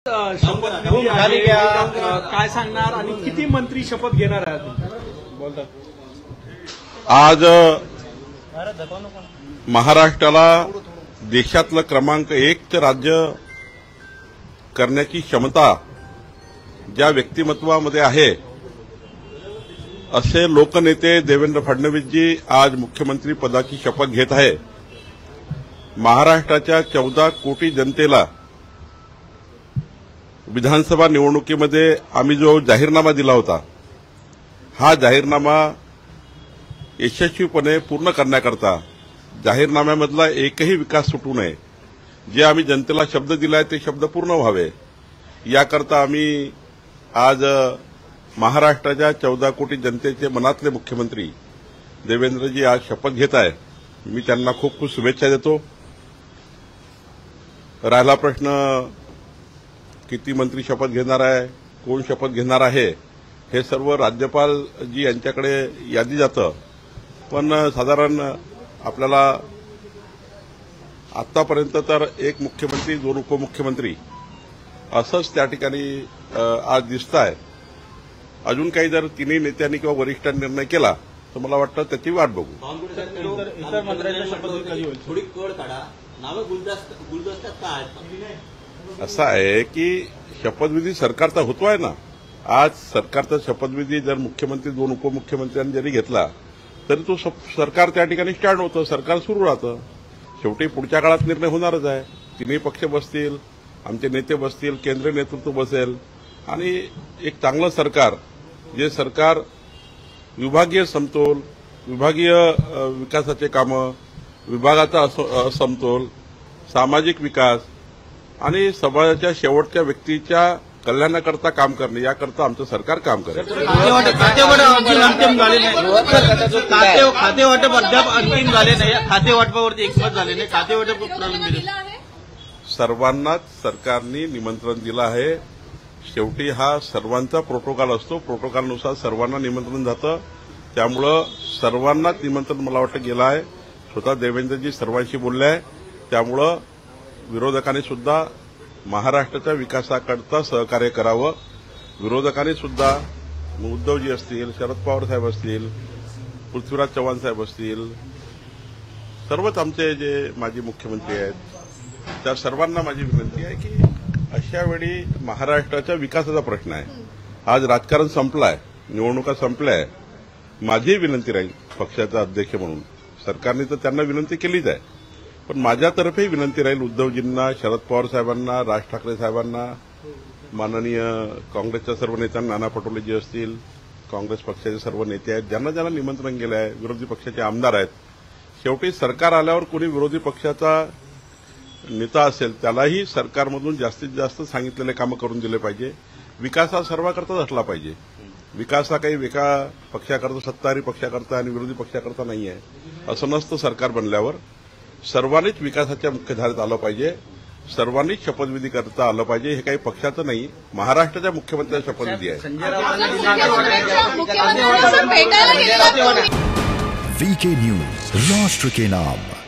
शपथ झाली काय सांगणार आणि किती मंत्री शपथ घेणार आहेत बोलतात? आज महाराष्ट्राला देशातलं क्रमांक 1 राज्य करण्याची क्षमता ज्या व्यक्तिमत्वामध्ये आहे असे लोकनेते देवेंद्र फडणवीसजी आज मुख्यमंत्री पदाची शपथ घेत आहे। महाराष्ट्राच्या 14 कोटी जनतेला विधानसभा निवडणुकीमध्ये आम्ही जो जाहीरनामा दिला होता हा जाहीरनामा यशस्वीपणे पूर्ण करण्याकरता जाहीरनाम्यामधला एकही विकास सुटू नये, जे आम्ही जनतेला शब्द दिलाय ते शब्द पूर्ण व्हावे याकरता आम्ही आज महाराष्ट्राच्या 14 कोटी जनतेचे मनातले मुख्यमंत्री देवेंद्रजी आज शपथ घेत आहे। मी त्यांना खूप खूप शुभेच्छा देतो। राहिला प्रश्न किती मंत्री शपथ घेणार आहे, कोण शपथ घेणार आहे, हे सर्व राज्यपाल जी यांच्याकडे यादी जातं, पण साधारण आपल्याला आतापर्यंत तर एक मुख्यमंत्री 2 उपमुख्यमंत्री असंच त्या ठिकाणी आज दिसत आहे। अजून काही जर तिन्ही नेत्यांनी किंवा वरिष्ठांनी निर्णय केला तर मला वाटतं त्याची वाट बघू। इतर मंत्र्यांच्या शपथ कधी होईल? थोडी कळ काढा, नावं गुलदस्त्यात का आहेत? असं आहे की शपथविधी सरकारचा होतोय ना। आज सरकारचा शपथविधी जर मुख्यमंत्री 2 उपमुख्यमंत्र्यांनी जरी घेतला तरी तो सरकार त्या ठिकाणी स्टँड होतं, सरकार सुरू राहतं। शेवटी पुढच्या काळात निर्णय होणारच आहे। तिन्ही पक्ष बसतील, आमचे नेते बसतील, केंद्रीय नेतृत्व बसेल आणि एक चांगलं सरकार, जे सरकार विभागीय समतोल, विभागीय विकासाचे कामं, विभागाचा समतोल, सामाजिक विकास आणि समाजाच्या शेवटच्या व्यक्तीच्या कल्याणाकरता काम करणे याकरता आमचं सरकार काम करेल। खाते वाटप अद्याप अंतिम झाले नाही, खाते वाटपावरती एकमत झाले नाही, खाते वाटप प्रलंबित आहे। सर्वांनाच सरकारने निमंत्रण दिलं आहे। शेवटी हा सर्वांचा प्रोटोकॉल असतो, प्रोटोकॉलनुसार सर्वांना निमंत्रण जातं, त्यामुळं सर्वांनाच निमंत्रण मला वाटतं गेलं आहे। स्वतः देवेंद्रजी सर्वांशी बोलले आहे, त्यामुळं विरोधकांनी सुद्धा महाराष्ट्राच्या विकासाकरता सहकार्य करावं। विरोधकांनी सुद्धा उद्धवजी असतील, शरद पवार साहेब असतील, पृथ्वीराज चव्हाण साहेब असतील, सर्वच आमचे जे माजी मुख्यमंत्री आहेत त्या सर्वांना माझी विनंती आहे की अशा वेळी महाराष्ट्राच्या विकासाचा प्रश्न आहे। आज राजकारण संपलं आहे, निवडणुका संपल्या आहे। माझी विनंती राहील पक्षाचा अध्यक्ष म्हणून, सरकारने तर त्यांना विनंती केलीच आहे, पण माझ्यातर्फे विनंती राहील उद्धवजींना, शरद पवार साहेबांना, राज ठाकरे साहेबांना, माननीय काँग्रेसच्या सर्व नेत्यांना, नाना पटोले जी असतील, काँग्रेस पक्षाचे सर्व नेते आहेत, ज्यांना ज्यांना निमंत्रण गेलं आहे, विरोधी पक्षाचे आमदार आहेत, शेवटी सरकार आल्यावर कोणी विरोधी पक्षाचा नेता असेल त्यालाही सरकारमधून जास्तीत जास्त सांगितलेले कामं करून दिले पाहिजे। विकास हा सर्वांकरताच असला पाहिजे। विकास हा काही एका पक्षाकरता, सत्ताधारी पक्षाकरता आणि विरोधी पक्षाकरता नाही आहे, असं नसतं। सरकार बनल्यावर सर्वांनीच विकासाच्या मुख्यधारेत आलं पाहिजे, सर्वांनीच शपथविधी करता आलं पाहिजे। हे काही पक्षाचं नाही, महाराष्ट्राच्या मुख्यमंत्र्यांचा शपथविधी आहे। VK न्यूज, राष्ट्र के नाम।